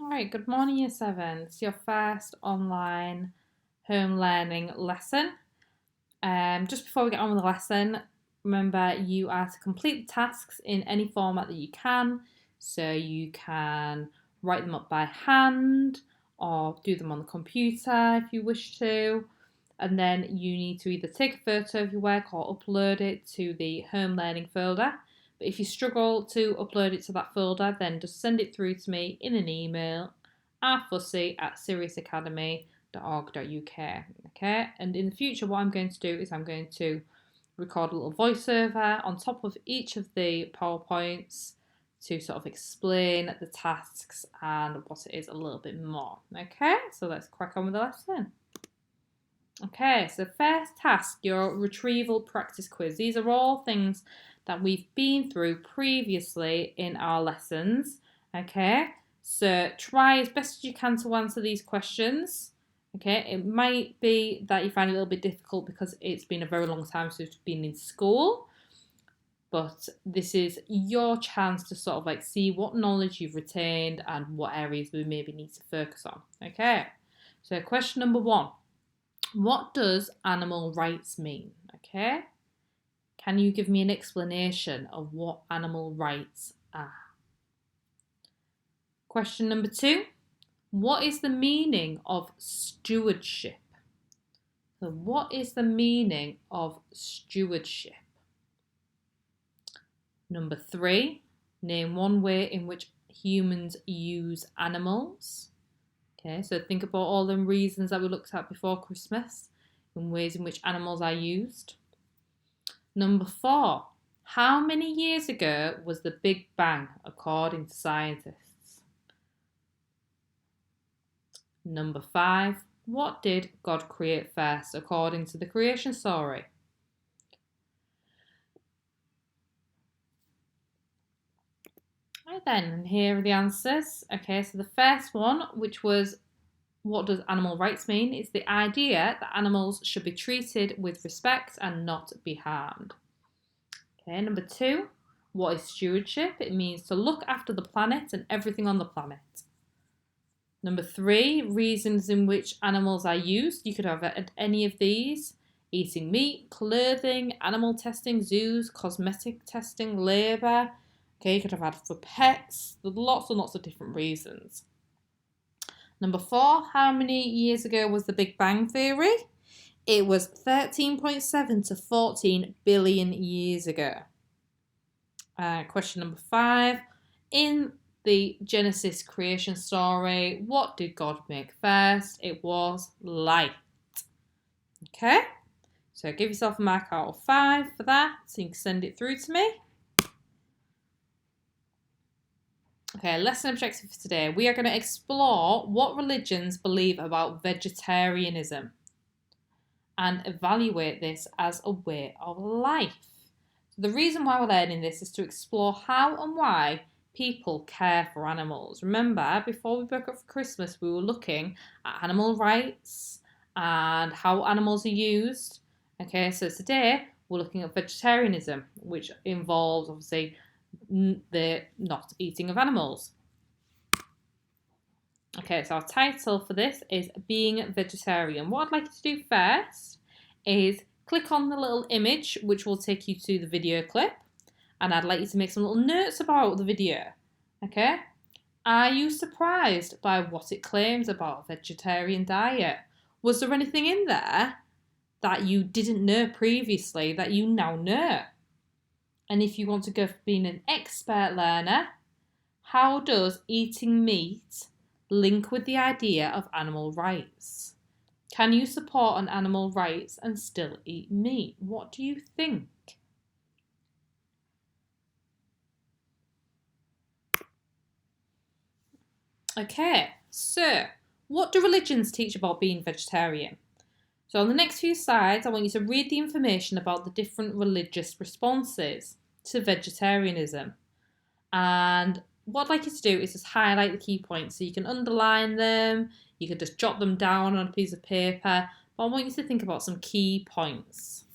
All right, good morning, Year 7. It's your first online home learning lesson. Just before we get on with the lesson, remember you are to complete the tasks in any format that you can. So you can write them up by hand or do them on the computer if you wish to. And then you need to either take a photo of your work or upload it to the home learning folder. But if you struggle to upload it to that folder, then just send it through to me in an email, rfussy@seriousacademy.org.uk. Okay, and in the future, what I'm going to do is I'm going to record a little voiceover on top of each of the PowerPoints to sort of explain the tasks and what it is a little bit more. Okay, so let's crack on with the lesson. Okay, so first task, your retrieval practice quiz. These are all things that we've been through previously in our lessons. Okay, so try as best as you can to answer these questions. Okay, it might be that you find it a little bit difficult because it's been a very long time since you've been in school, but this is your chance to sort of like see what knowledge you've retained and what areas we maybe need to focus on. Okay, so question number 1. What does animal rights mean? Okay. Can you give me an explanation of what animal rights are? Question number 2. What is the meaning of stewardship? So what is the meaning of stewardship? Number 3. Name one way in which humans use animals. Okay, so think about all the reasons that we looked at before Christmas and ways in which animals are used. Number 4, how many years ago was the Big Bang according to scientists? Number 5, what did God create first according to the creation story? Right then, and here are the answers. Okay, so the first one, which was what does animal rights mean? It's the idea that animals should be treated with respect and not be harmed. Okay, number 2, what is stewardship? It means to look after the planet and everything on the planet. Number 3, reasons in which animals are used. You could have any of these: eating meat, clothing, animal testing, zoos, cosmetic testing, labour. Okay, you could have had for pets. There's lots and lots of different reasons. Number 4, how many years ago was the Big Bang Theory? It was 13.7 to 14 billion years ago. Question number 5, in the Genesis creation story, what did God make first? It was light. Okay, so give yourself a mark out of 5 for that, so you can send it through to me. Okay, lesson objective for today. We are going to explore what religions believe about vegetarianism and evaluate this as a way of life. So the reason why we're learning this is to explore how and why people care for animals. Remember, before we broke up for Christmas, we were looking at animal rights and how animals are used. Okay, so today we're looking at vegetarianism, which involves obviously the not eating of animals. Okay, so our title for this is Being Vegetarian. What I'd like you to do first is click on the little image, which will take you to the video clip, and I'd like you to make some little notes about the video. Okay? Are you surprised by what it claims about a vegetarian diet? Was there anything in there that you didn't know previously that you now know? And if you want to go for being an expert learner, how does eating meat link with the idea of animal rights? Can you support an animal rights and still eat meat? What do you think? Okay, so what do religions teach about being vegetarian? So on the next few slides, I want you to read the information about the different religious responses to vegetarianism. And what I'd like you to do is just highlight the key points. So you can underline them, you can just jot them down on a piece of paper, but I want you to think about some key points.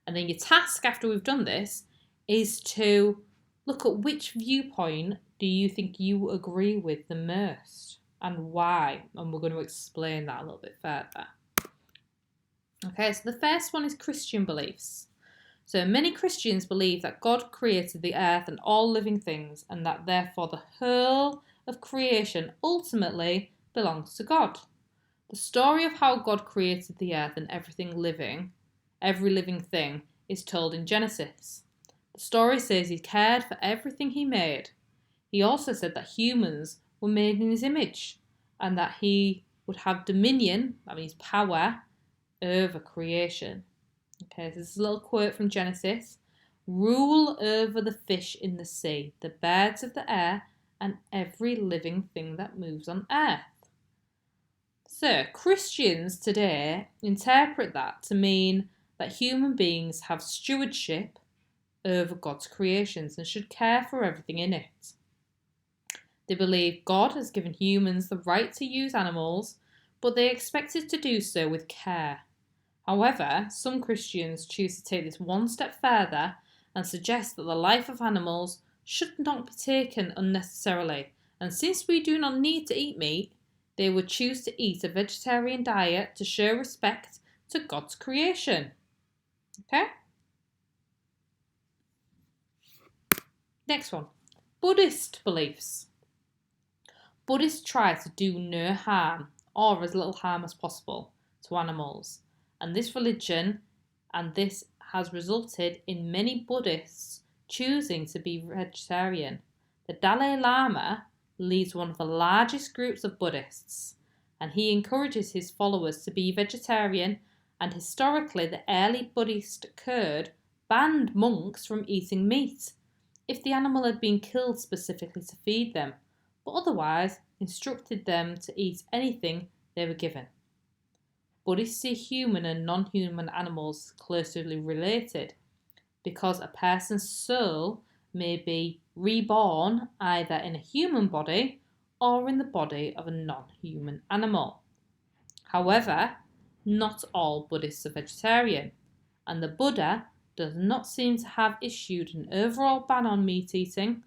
And then your task after we've done this is to look at which viewpoint do you think you agree with the most and why, and we're going to explain that a little bit further. Okay, so the first one is Christian beliefs. So many Christians believe that God created the earth and all living things, and that therefore the whole of creation ultimately belongs to God. The story of how God created the earth and every living thing, is told in Genesis. The story says he cared for everything he made. He also said that humans were made in his image and that he would have dominion, that means power, over creation. Okay, so this is a little quote from Genesis. Rule over the fish in the sea, the birds of the air, and every living thing that moves on earth. So, Christians today interpret that to mean that human beings have stewardship over God's creations and should care for everything in it. They believe God has given humans the right to use animals, but they expect us to do so with care. However, some Christians choose to take this one step further and suggest that the life of animals should not be taken unnecessarily, and since we do not need to eat meat, they would choose to eat a vegetarian diet to show respect to God's creation. Okay? Next one. Buddhist beliefs. Buddhists try to do no harm, or as little harm as possible, to animals. And this has resulted in many Buddhists choosing to be vegetarian. The Dalai Lama leads one of the largest groups of Buddhists, and he encourages his followers to be vegetarian, and historically the early Buddhist code banned monks from eating meat if the animal had been killed specifically to feed them, but otherwise instructed them to eat anything they were given. Buddhists see human and non-human animals closely related because a person's soul may be reborn either in a human body or in the body of a non-human animal. However, not all Buddhists are vegetarian, and the Buddha does not seem to have issued an overall ban on meat eating,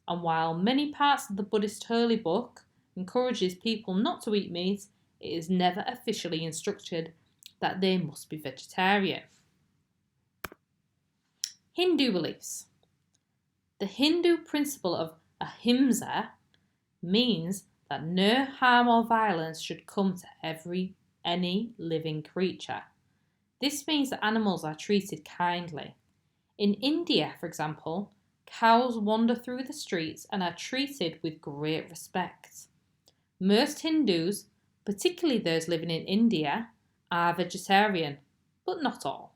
and while many parts of the Buddhist holy book encourages people not to eat meat, it is never officially instructed that they must be vegetarian. Hindu beliefs. The Hindu principle of ahimsa means that no harm or violence should come to any living creature. This means that animals are treated kindly. In India, for example, cows wander through the streets and are treated with great respect. Most Hindus, particularly those living in India, are vegetarian, but not all.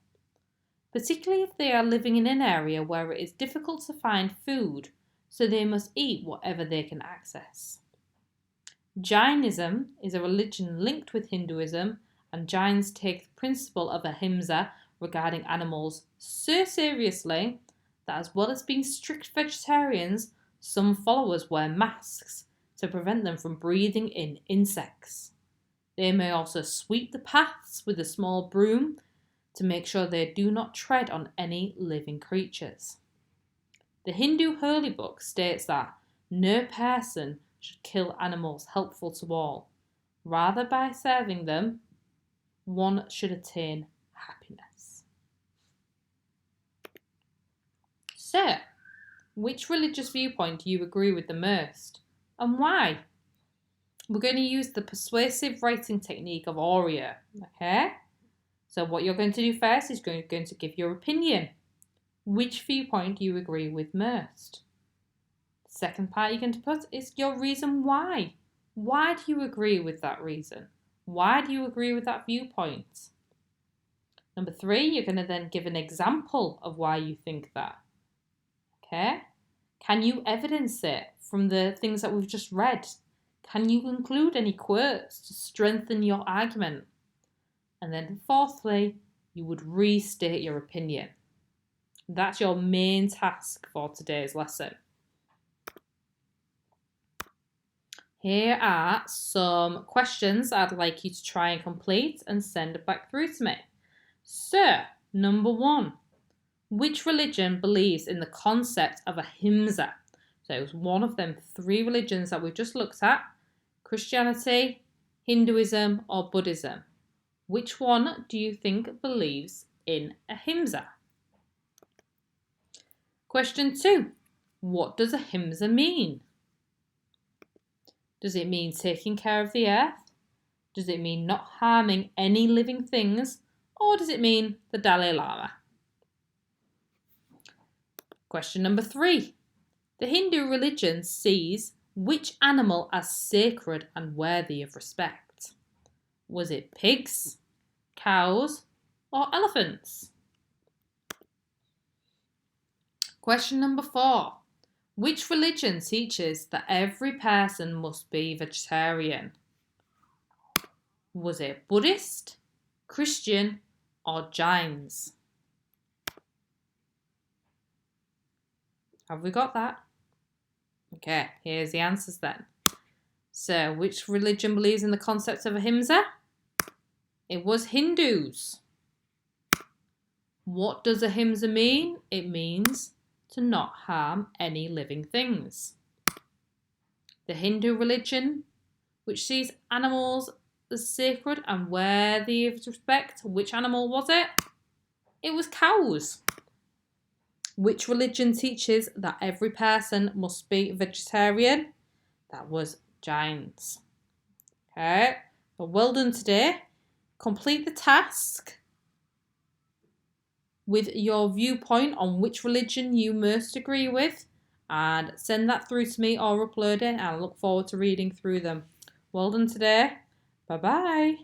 Particularly if they are living in an area where it is difficult to find food, so they must eat whatever they can access. Jainism is a religion linked with Hinduism, and Jains take the principle of ahimsa regarding animals so seriously that as well as being strict vegetarians, some followers wear masks to prevent them from breathing in insects. They may also sweep the paths with a small broom to make sure they do not tread on any living creatures. The Hindu holy book states that no person should kill animals helpful to all. Rather, by serving them, one should attain happiness. So, which religious viewpoint do you agree with the most, and why? We're going to use the persuasive writing technique of Oreo, okay? So what you're going to do first is going to give your opinion. Which viewpoint do you agree with most? The second part you're going to put is your reason why. Why do you agree with that reason? Why do you agree with that viewpoint? Number 3, you're going to then give an example of why you think that. Okay? Can you evidence it from the things that we've just read? Can you include any quotes to strengthen your argument? And then fourthly, you would restate your opinion. That's your main task for today's lesson. Here are some questions I'd like you to try and complete and send back through to me. So, number 1, Which religion believes in the concept of ahimsa? So it was one of them 3 religions that we just looked at. Christianity, Hinduism, or Buddhism. Which one do you think believes in ahimsa? Question 2. What does ahimsa mean? Does it mean taking care of the earth? Does it mean not harming any living things? Or does it mean the Dalai Lama? Question number 3. The Hindu religion sees which animal as sacred and worthy of respect? Was it pigs, cows, or elephants? Question number 4. Which religion teaches that every person must be vegetarian? Was it Buddhist, Christian, or Jains? Have we got that? Okay, here's the answers then. So, which religion believes in the concept of ahimsa? It was Hindus. What does ahimsa mean? It means to not harm any living things. The Hindu religion, which sees animals as sacred and worthy of respect. Which animal was it? It was cows. Which religion teaches that every person must be vegetarian? That was Jains. Okay, well done today. Complete the task with your viewpoint on which religion you most agree with and send that through to me or upload it, and I look forward to reading through them. Well done today. Bye-bye.